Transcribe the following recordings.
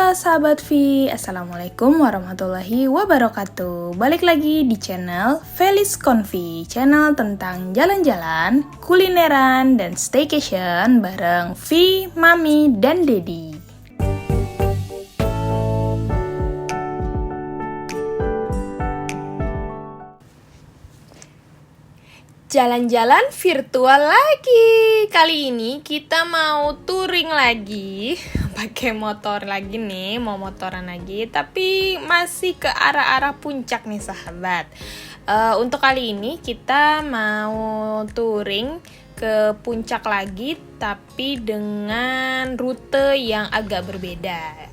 Halo sahabat V, Assalamualaikum warahmatullahi wabarakatuh. Balik lagi di channel Felis Convi, channel tentang jalan-jalan, kulineran, dan staycation bareng V, Mami, dan Dedi. Jalan-jalan virtual lagi. Kali ini kita mau touring lagi. Pakai motor lagi nih, mau motoran lagi. Tapi masih ke arah-arah puncak nih sahabat. Untuk kali ini kita mau touring ke puncak lagi. Tapi dengan rute yang agak berbeda.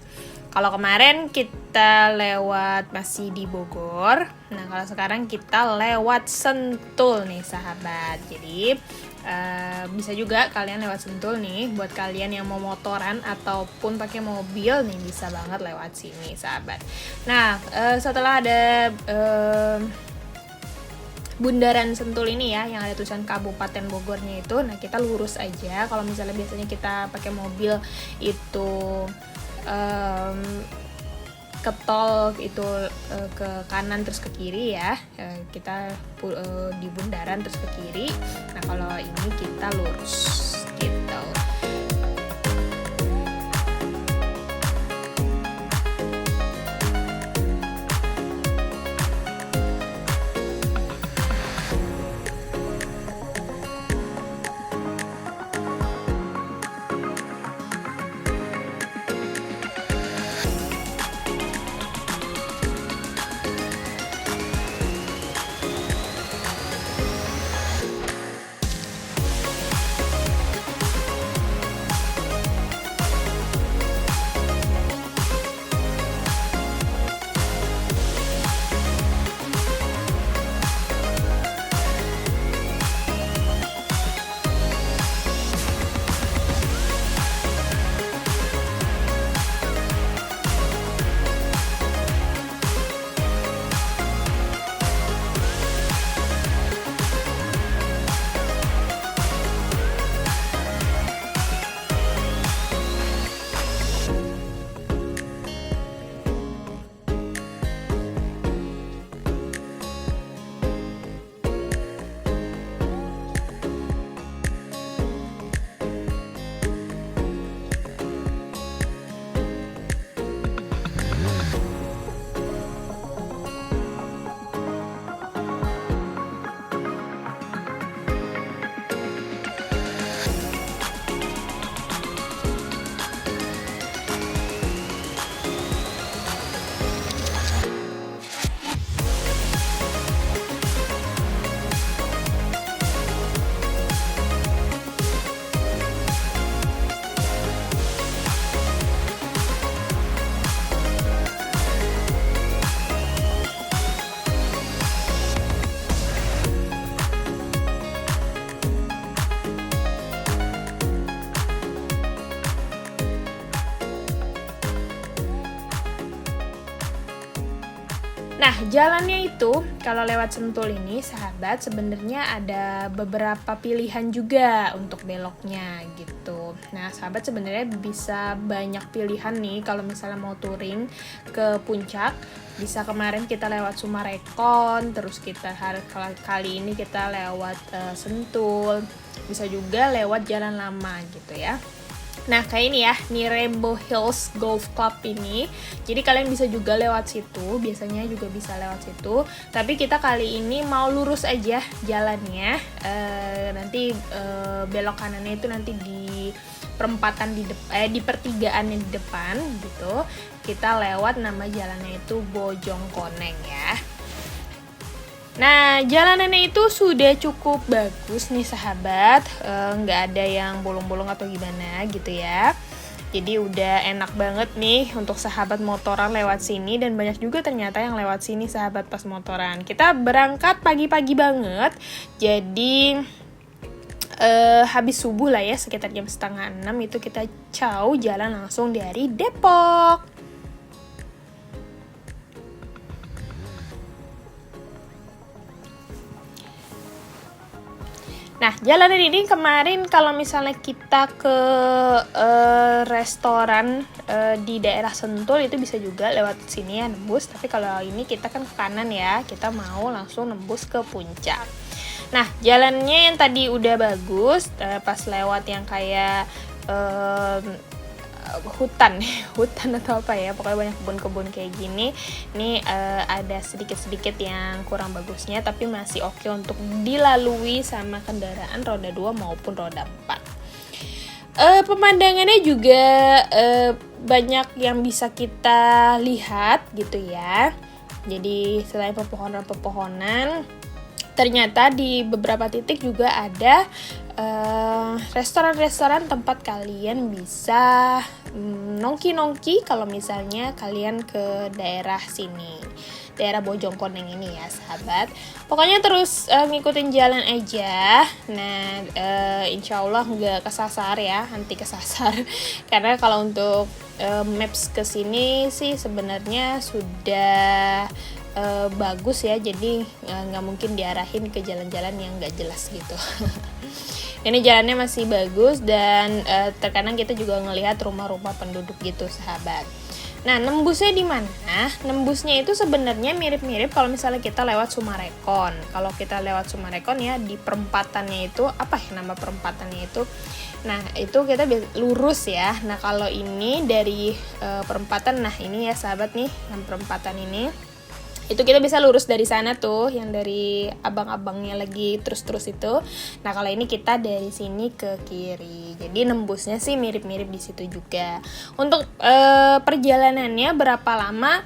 Kalau kemarin kita lewat masih di Bogor, nah kalau sekarang kita lewat Sentul nih sahabat. Jadi bisa juga kalian lewat Sentul nih, buat kalian yang mau motoran ataupun pakai mobil nih bisa banget lewat sini sahabat. Nah setelah ada Bundaran Sentul ini ya, yang ada tulisan Kabupaten Bogornya itu, nah kita lurus aja. Kalau misalnya biasanya kita pakai mobil itu ke tol itu ke kanan terus ke kiri ya, kita di bundaran terus ke kiri. Nah kalau ini kita lurus gitu. Nah, jalannya itu kalau lewat Sentul ini sahabat sebenarnya ada beberapa pilihan juga untuk beloknya gitu. Nah, sahabat sebenarnya bisa banyak pilihan nih kalau misalnya mau touring ke puncak. Bisa kemarin kita lewat Sumarekon, terus kita kali ini kita lewat Sentul. Bisa juga lewat Jalan Lama gitu ya. Nah kayak ini ya, nih Rainbow Hills Golf Club ini. Jadi kalian bisa juga lewat situ, biasanya juga bisa lewat situ. Tapi kita kali ini mau lurus aja jalannya. Nanti belok kanannya itu nanti di perempatan di pertigaan yang di depan gitu. Kita lewat nama jalannya itu Bojongkoneng ya. Nah, jalanannya itu sudah cukup bagus nih sahabat, nggak ada yang bolong-bolong atau gimana gitu ya. Jadi udah enak banget nih untuk sahabat motoran lewat sini, dan banyak juga ternyata yang lewat sini sahabat pas motoran. Kita berangkat pagi-pagi banget, jadi habis subuh lah ya, sekitar jam 5:30 itu kita jalan langsung dari Depok. Nah, jalanan ini kemarin kalau misalnya kita ke restoran di daerah Sentul itu bisa juga lewat sini ya nembus. Tapi kalau ini kita kan ke kanan ya, kita mau langsung nembus ke puncak. Nah, jalannya yang tadi udah bagus, pas lewat yang kayak hutan atau apa ya, pokoknya banyak kebun-kebun kayak gini. Ini ada sedikit-sedikit yang kurang bagusnya, tapi masih oke untuk dilalui sama kendaraan roda 2 maupun roda 4. Pemandangannya juga banyak yang bisa kita lihat gitu ya. Jadi selain pepohonan, ternyata di beberapa titik juga ada restoran-restoran tempat kalian bisa nongki-nongki kalau misalnya kalian ke daerah sini, daerah Bojongkoneng ini ya sahabat. Pokoknya terus ngikutin jalan aja. Nah, insya Allah nggak kesasar ya, nanti kesasar. Karena kalau untuk maps kesini sih sebenarnya sudah bagus ya, jadi nggak mungkin diarahin ke jalan-jalan yang nggak jelas gitu. Ini jalannya masih bagus dan terkadang kita juga ngelihat rumah-rumah penduduk gitu sahabat. Nah, nembusnya di mana? Nembusnya itu sebenarnya mirip-mirip kalau misalnya kita lewat Sumarekon. Kalau kita lewat Sumarekon ya, di perempatannya itu apa ya nama perempatannya itu? Nah, itu kita lurus ya. Nah, kalau ini dari perempatan, nah ini ya sahabat nih, yang perempatan ini. Itu kita bisa lurus dari sana tuh, yang dari abang-abangnya lagi terus-terus itu. Nah, kalau ini kita dari sini ke kiri. Jadi nembusnya sih mirip-mirip di situ juga. Untuk perjalanannya berapa lama?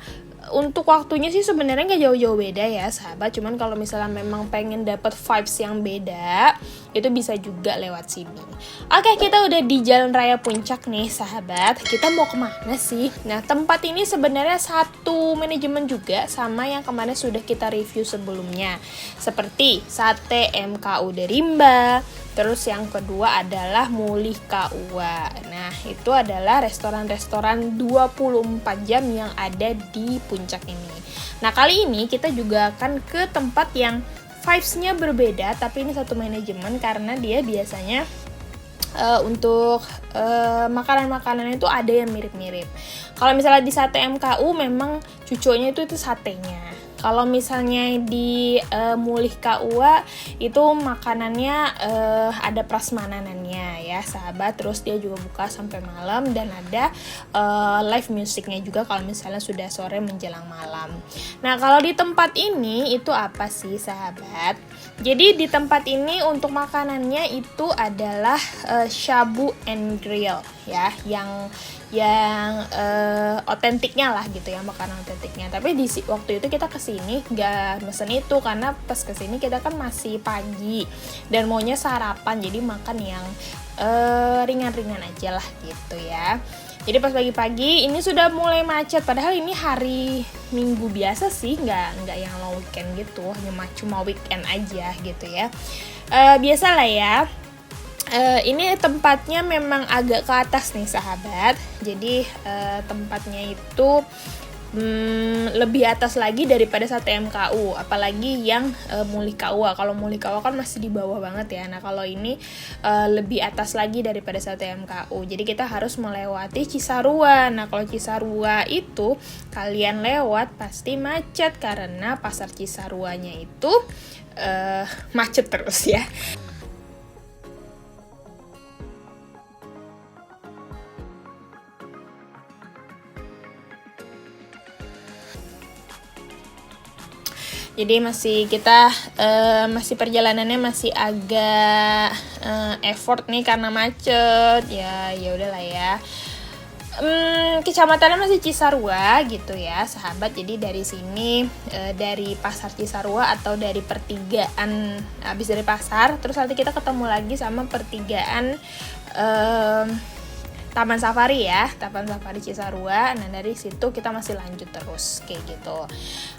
Untuk waktunya sih sebenarnya nggak jauh-jauh beda ya sahabat. Cuman kalau misalnya memang pengen dapet vibes yang beda, itu bisa juga lewat sini. Oke, kita udah di Jalan Raya Puncak nih sahabat. Kita mau kemana sih? Nah, tempat ini sebenarnya satu manajemen juga sama yang kemarin sudah kita review sebelumnya. Seperti Sate MKU Derimba. Terus yang kedua adalah Mulih Kaua. Nah, itu adalah restoran-restoran 24 jam yang ada di puncak ini. Nah, kali ini kita juga akan ke tempat yang vibes-nya berbeda, tapi ini satu manajemen karena dia biasanya untuk makanan-makanan itu ada yang mirip-mirip. Kalau misalnya di Sate MKU memang cucunya itu satenya. Kalau misalnya di Mulih Kaua itu makanannya ada prasmananannya ya sahabat. Terus dia juga buka sampai malam dan ada live musiknya juga kalau misalnya sudah sore menjelang malam. Nah, kalau di tempat ini itu apa sih sahabat? Jadi di tempat ini untuk makanannya itu adalah shabu and grill ya, yang otentiknya lah gitu ya, makanan otentiknya. Tapi di waktu itu kita kesini nggak mesen itu karena pas kesini kita kan masih pagi dan maunya sarapan, jadi makan yang ringan-ringan aja lah gitu ya. Jadi pas pagi-pagi ini sudah mulai macet, padahal ini hari Minggu biasa sih, nggak yang long weekend gitu, hanya cuma weekend aja gitu ya. Biasa lah ya. Ini tempatnya memang agak ke atas nih sahabat. Jadi tempatnya itu lebih atas lagi daripada Sate MKU, apalagi yang Mulih Kaua. Kalau Mulih Kaua kan masih di bawah banget ya. Nah, kalau ini lebih atas lagi daripada Sate MKU. Jadi kita harus melewati Cisarua. Nah, kalau Cisarua itu kalian lewat pasti macet karena pasar Cisaruanya itu macet terus ya. Jadi masih perjalanannya masih agak effort nih karena macet. Ya udahlah ya. Kecamatannya masih Cisarua gitu ya sahabat. Jadi dari sini dari pasar Cisarua atau dari pertigaan, habis dari pasar terus nanti kita ketemu lagi sama pertigaan Taman Safari ya, Taman Safari Cisarua. Nah, dari situ kita masih lanjut terus kayak gitu.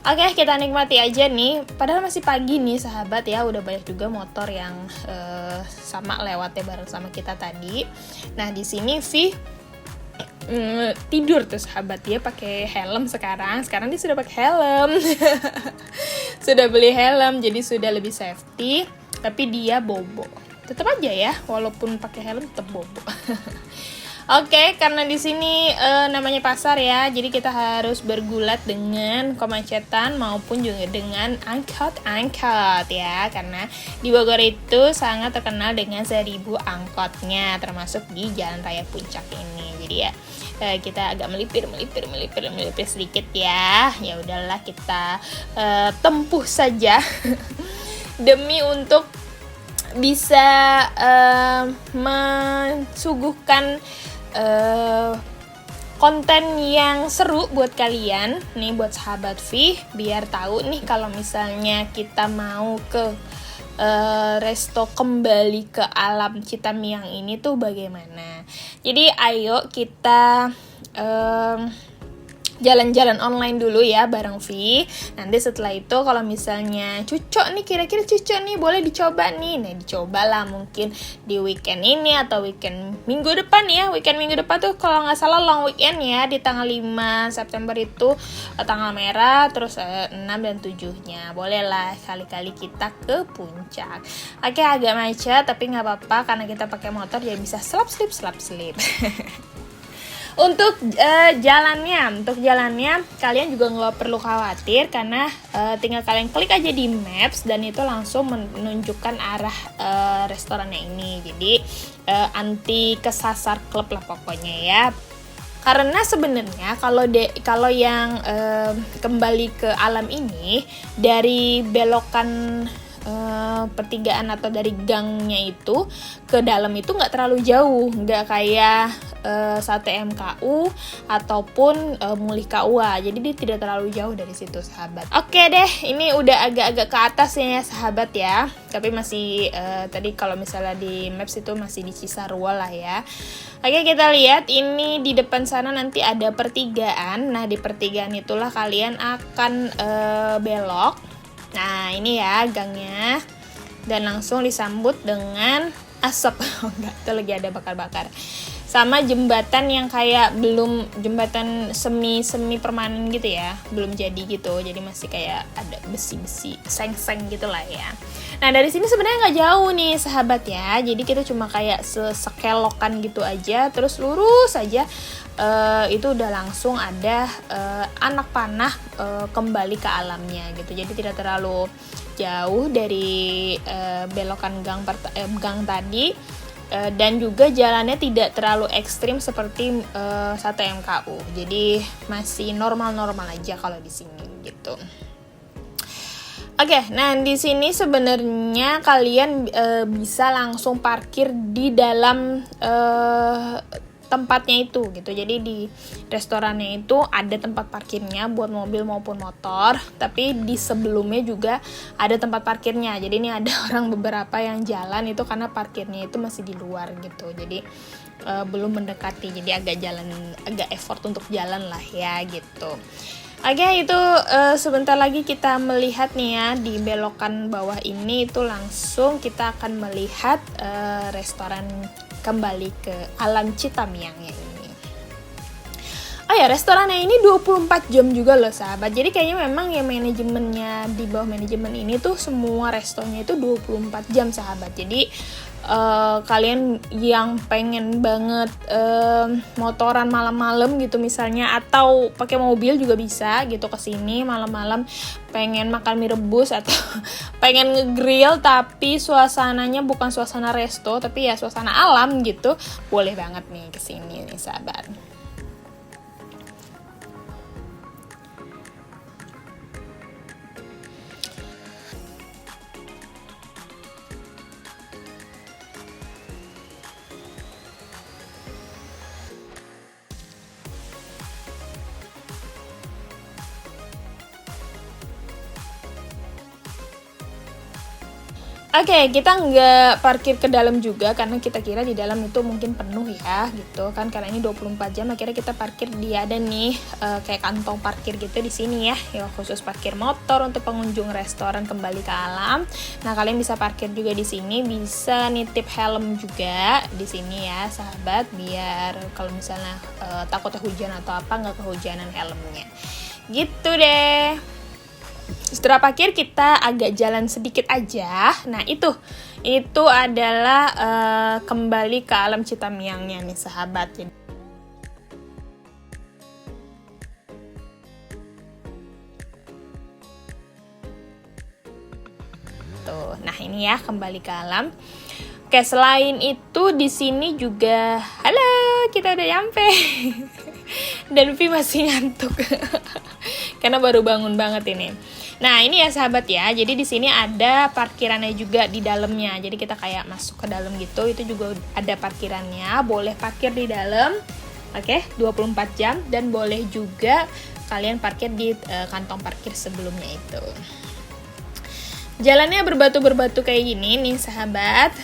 Oke, kita nikmati aja nih. Padahal masih pagi nih sahabat ya, udah banyak juga motor yang sama lewatnya bareng sama kita tadi. Nah, di sini Vi tidur tuh sahabat, dia pakai helm sekarang dia sudah pakai helm. Sudah beli helm, jadi sudah lebih safety, tapi dia bobo. tetap aja ya, walaupun pakai helm tetap bobo. Oke, karena di sini namanya pasar ya, jadi kita harus bergulat dengan kemacetan maupun juga dengan angkot ya, karena di Bogor itu sangat terkenal dengan 1000 angkotnya, termasuk di Jalan Raya Puncak ini. Jadi ya kita agak melipir sedikit ya. Ya udahlah, kita tempuh saja demi untuk bisa mensuguhkan konten yang seru buat kalian nih, buat sahabat V, biar tahu nih kalau misalnya kita mau ke resto kembali ke alam Citamiang ini tuh bagaimana. Jadi ayo kita jalan-jalan online dulu ya bareng V. Nanti setelah itu kalau misalnya cocok nih, kira-kira cocok nih, boleh dicoba nih. Nah, dicobalah mungkin di weekend ini atau weekend minggu depan ya. Weekend minggu depan tuh kalau nggak salah long weekend ya, di tanggal 5 September itu tanggal merah, terus 6 dan 7-nya. Bolehlah kali-kali kita ke puncak. Oke, agak macet tapi nggak apa-apa karena kita pakai motor jadi bisa slap slip. Untuk jalannya kalian juga nggak perlu khawatir karena tinggal kalian klik aja di Maps dan itu langsung menunjukkan arah restorannya ini. Jadi anti kesasar klub lah pokoknya ya. Karena sebenarnya kalau yang kembali ke alam ini dari belokan pertigaan atau dari gangnya itu ke dalam itu nggak terlalu jauh, nggak kayak Sate MKU ataupun Mulih KUA, jadi dia tidak terlalu jauh dari situ sahabat. Oke deh, ini udah agak-agak ke atas ya sahabat ya, tapi masih tadi kalau misalnya di Maps itu masih di Cisarua lah ya. Oke, kita lihat ini di depan sana nanti ada pertigaan. Nah, di pertigaan itulah kalian akan belok. Nah, ini ya gangnya. Dan langsung disambut dengan asap. Oh enggak, itu lagi ada bakar-bakar. Sama jembatan yang kayak belum, jembatan semi permanen gitu ya. Belum jadi gitu. Jadi masih kayak ada besi-besi, seng-seng gitu lah ya. Nah, dari sini sebenarnya nggak jauh nih sahabat ya. Jadi kita cuma kayak sekelokan gitu aja, terus lurus aja. Itu udah langsung ada anak panah kembali ke alamnya gitu. Jadi tidak terlalu jauh dari belokan gang tadi, dan juga jalannya tidak terlalu ekstrim seperti Sate MKU. Jadi masih normal-normal aja kalau di sini gitu. Oke, nah di sini sebenarnya kalian bisa langsung parkir di dalam tempatnya itu gitu. Jadi di restorannya itu ada tempat parkirnya buat mobil maupun motor, tapi di sebelumnya juga ada tempat parkirnya. Jadi ini ada orang beberapa yang jalan itu karena parkirnya itu masih di luar gitu. Jadi belum mendekati, jadi agak effort untuk jalan lah ya gitu. Oke, itu sebentar lagi kita melihat nih ya, di belokan bawah ini itu langsung kita akan melihat restoran kembali ke alam Citamiangnya ini. Oh ya, restorannya ini 24 jam juga loh sahabat. Jadi kayaknya memang ya manajemennya, di bawah manajemen ini tuh semua restonya itu 24 jam sahabat. Jadi kalian yang pengen banget motoran malam-malam gitu misalnya, atau pakai mobil juga bisa gitu kesini malam-malam, pengen makan mie rebus atau pengen ngegrill tapi suasananya bukan suasana resto tapi ya suasana alam gitu, boleh banget nih kesini nih sahabat. Oke, kita nggak parkir ke dalam juga karena kita kira di dalam itu mungkin penuh ya gitu kan, karena ini 24 jam. Akhirnya kita parkir, dia ada nih kayak kantong parkir gitu di sini ya khusus parkir motor untuk pengunjung restoran kembali ke alam. Nah, kalian bisa parkir juga di sini, bisa nitip helm juga di sini ya sahabat, biar kalau misalnya takutnya hujan atau apa nggak kehujanan helmnya gitu deh. Setelah parkir kita agak jalan sedikit aja. Nah, itu itu adalah kembali ke alam Citamiangnya nih sahabat. Tuh, nah ini ya kembali ke alam. Oke, selain itu di sini juga, halo, kita udah nyampe. Dan Vi masih ngantuk karena baru bangun banget ini. Nah ini ya sahabat ya, jadi di sini ada parkirannya juga di dalamnya. Jadi kita kayak masuk ke dalam gitu, itu juga ada parkirannya. Boleh parkir di dalam, oke, 24 jam. Dan boleh juga kalian parkir di kantong parkir sebelumnya itu. Jalannya berbatu-berbatu kayak gini nih sahabat.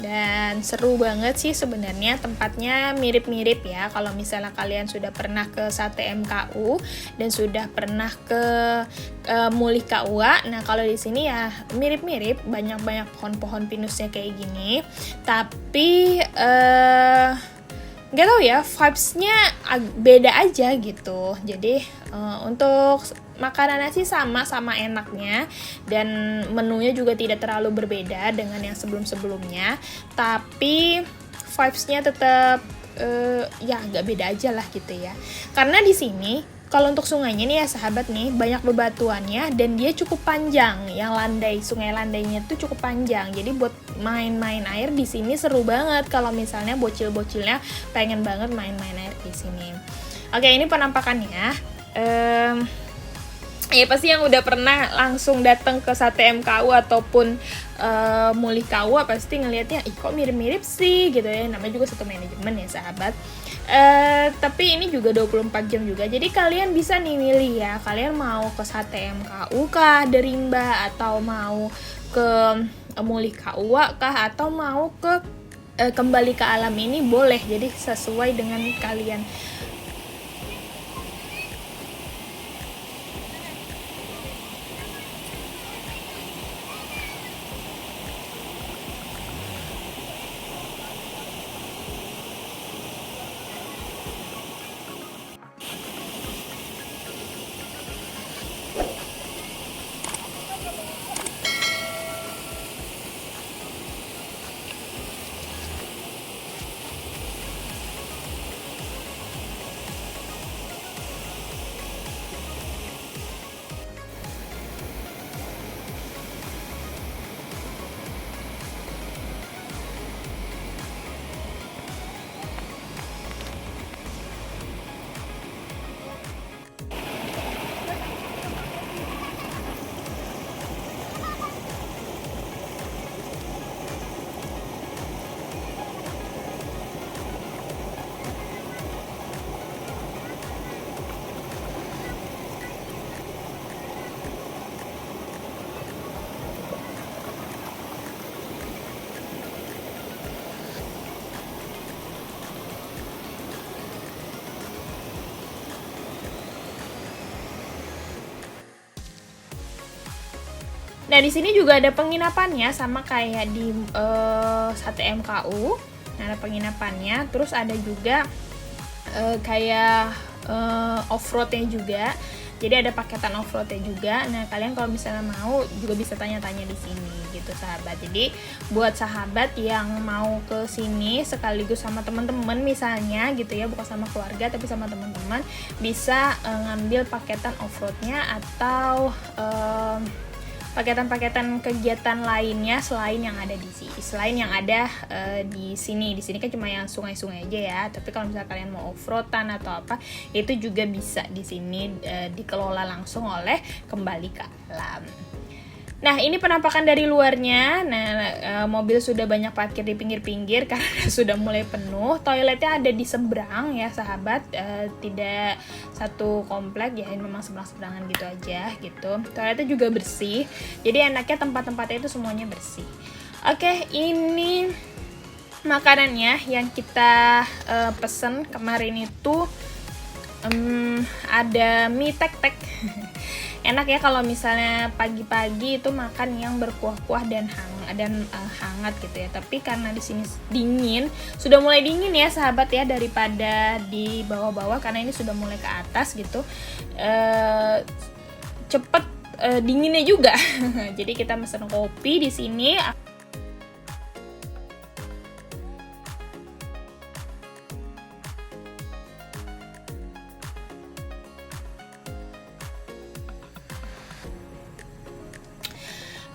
Dan seru banget sih sebenarnya, tempatnya mirip-mirip ya. Kalau misalnya kalian sudah pernah ke Sate MKU dan sudah pernah ke Mulih KUA, nah kalau di sini ya mirip-mirip, banyak-banyak pohon-pohon pinusnya kayak gini. Tapi nggak tahu ya, vibes-nya beda aja gitu. Jadi untuk makanannya sih sama enaknya, dan menunya juga tidak terlalu berbeda dengan yang sebelum-sebelumnya, tapi vibes-nya tetap ya agak beda aja lah gitu ya. Karena di sini kalau untuk sungainya nih ya sahabat nih, banyak bebatuannya dan dia cukup panjang. Yang sungai landainya tuh cukup panjang. Jadi buat main-main air di sini seru banget kalau misalnya bocil-bocilnya pengen banget main-main air di sini. Oke, ini penampakannya. Ya pasti yang udah pernah langsung datang ke Sate MKU ataupun Mulih KUA pasti ngelihatnya, ih kok mirip-mirip sih gitu ya. Namanya juga satu manajemen ya sahabat. Tapi ini juga 24 jam juga. Jadi kalian bisa nih milih ya, kalian mau ke Sate MKU kah, Derimba, atau mau ke Mulih KUA kah, atau mau ke kembali ke alam ini, boleh. Jadi sesuai dengan kalian. Nah, di sini juga ada penginapannya sama kayak di Sate MKU. Nah, ada penginapannya, terus ada juga kayak off-roadnya juga. Jadi ada paketan off-roadnya juga. Nah, kalian kalau misalnya mau juga bisa tanya-tanya di sini gitu sahabat. Jadi buat sahabat yang mau ke sini sekaligus sama teman-teman misalnya gitu ya, bukan sama keluarga tapi sama teman-teman, bisa ngambil paketan off-roadnya atau paketan-paketan kegiatan lainnya selain yang ada di sini, selain yang ada di sini. Di sini kan cuma yang sungai-sungai aja ya. Tapi kalau misalnya kalian mau off-roadan atau apa, itu juga bisa di sini dikelola langsung oleh Kembali ke Alam. Nah, ini penampakan dari luarnya. Nah, mobil sudah banyak parkir di pinggir-pinggir karena sudah mulai penuh. Toiletnya ada di seberang ya sahabat, tidak satu komplek ya, ini memang seberang-seberangan gitu aja gitu. Toiletnya juga bersih, jadi enaknya tempat-tempatnya itu semuanya bersih. Oke, ini makanannya yang kita pesen kemarin itu ada mie tek-tek. Enak ya kalau misalnya pagi-pagi itu makan yang berkuah-kuah dan hangat gitu ya. Tapi karena di sini dingin, sudah mulai dingin ya sahabat ya, daripada di bawah-bawah karena ini sudah mulai ke atas gitu. Cepet dinginnya juga. Jadi kita mesen kopi di sini.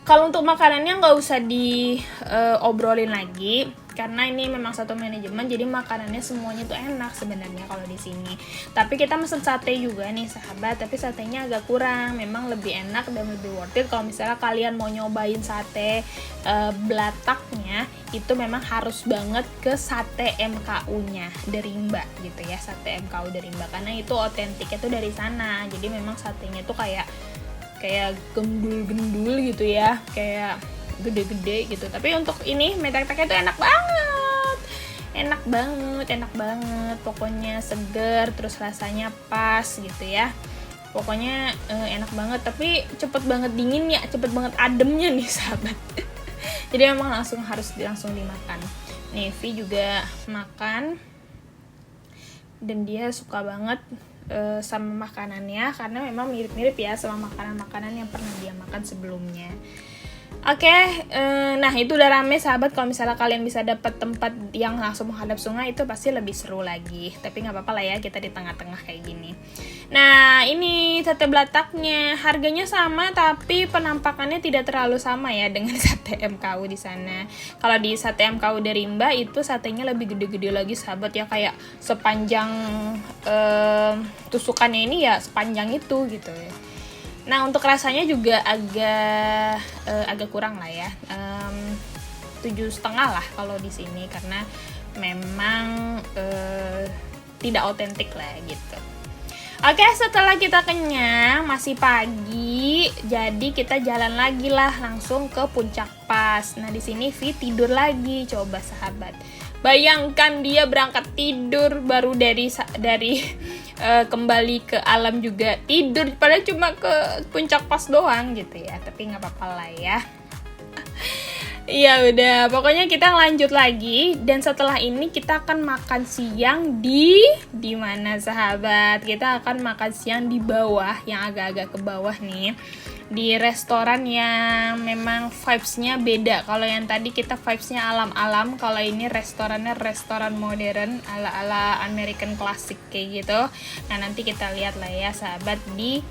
Kalau untuk makanannya nggak usah diobrolin lagi, karena ini memang satu manajemen, jadi makanannya semuanya tuh enak sebenarnya kalau di sini. Tapi kita mesen sate juga nih sahabat, tapi satenya agak kurang, memang lebih enak dan lebih worth it kalau misalnya kalian mau nyobain sate belataknya, itu memang harus banget ke sate MKU-nya Derimba gitu ya, sate MKU Derimba, karena itu otentiknya tuh dari sana. Jadi memang satenya tuh kayak gendul-gendul gitu ya, kayak gede-gede gitu. Tapi untuk ini metek-teknya tuh enak banget, pokoknya seger, terus rasanya pas gitu ya, pokoknya enak banget. Tapi cepet banget dinginnya, cepet banget ademnya nih sahabat. Jadi memang harus langsung dimakan. Nih Vi juga makan dan dia suka banget sama makanannya, karena memang mirip-mirip ya sama makanan-makanan yang pernah dia makan sebelumnya. Oke, nah itu udah rame sahabat. Kalau misalnya kalian bisa dapat tempat yang langsung menghadap sungai, itu pasti lebih seru lagi. Tapi nggak apa-apa lah ya, kita di tengah-tengah kayak gini. Nah ini sate belataknya, harganya sama tapi penampakannya tidak terlalu sama ya dengan sate MKU di sana. Kalau di sate MKU Derimba itu satenya lebih gede-gede lagi sahabat ya, kayak sepanjang tusukannya ini ya sepanjang itu gitu ya. Nah untuk rasanya juga agak kurang lah ya, 7,5 lah kalau di sini, karena memang tidak otentik lah gitu. Oke, setelah kita kenyang, masih pagi, jadi kita jalan lagi lah langsung ke Puncak Pas. Nah di sini Vi tidur lagi, coba sahabat. Bayangkan dia berangkat tidur baru dari kembali ke alam juga tidur, padahal cuma ke Puncak Pas doang gitu ya. Tapi nggak apa-apa lah ya. Ya udah, pokoknya kita lanjut lagi, dan setelah ini kita akan makan siang di mana sahabat? Kita akan makan siang di bawah, yang agak-agak ke bawah nih, di restoran yang memang vibes-nya beda. Kalau yang tadi kita vibes-nya alam-alam, kalau ini restoran modern ala-ala American classic kayak gitu. Nah nanti kita lihat lah ya sahabat di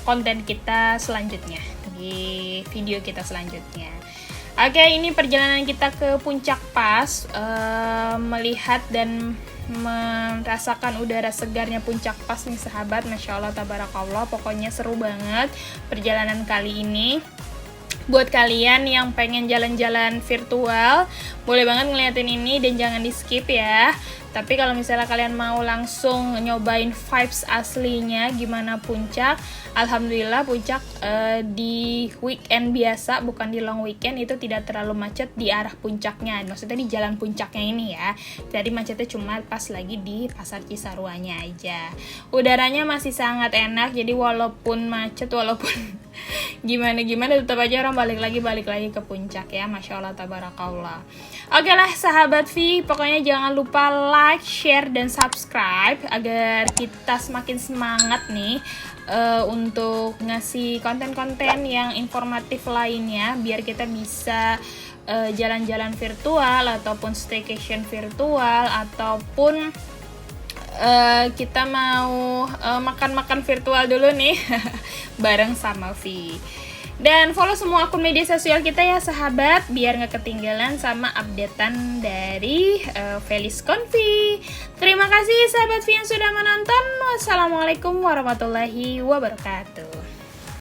konten kita selanjutnya, di video kita selanjutnya. Oke, ini perjalanan kita ke Puncak Pas, melihat dan merasakan udara segarnya Puncak Pas nih sahabat. Masya Allah tabarakallah, pokoknya seru banget perjalanan kali ini. Buat kalian yang pengen jalan-jalan virtual, boleh banget ngeliatin ini dan jangan di skip ya. Tapi kalau misalnya kalian mau langsung nyobain vibes aslinya gimana Puncak, alhamdulillah Puncak di weekend biasa, bukan di long weekend, itu tidak terlalu macet di arah puncaknya. Maksudnya di jalan puncaknya ini ya. Jadi macetnya cuma pas lagi di Pasar Cisarua-nya aja. Udaranya masih sangat enak, jadi walaupun macet, walaupun gimana tetap aja orang balik lagi ke puncak ya. Masya Allah tabarakallah. Oke lah sahabat Vi, pokoknya jangan lupa like, share, dan subscribe agar kita semakin semangat nih untuk ngasih konten-konten yang informatif lainnya, biar kita bisa jalan-jalan virtual ataupun staycation virtual, ataupun kita mau makan-makan virtual dulu nih bareng sama Vi. Dan follow semua akun media sosial kita ya sahabat, biar gak ketinggalan sama updatean dari Felis Konfi. Terima kasih sahabat Vi yang sudah menonton. Wassalamualaikum warahmatullahi wabarakatuh.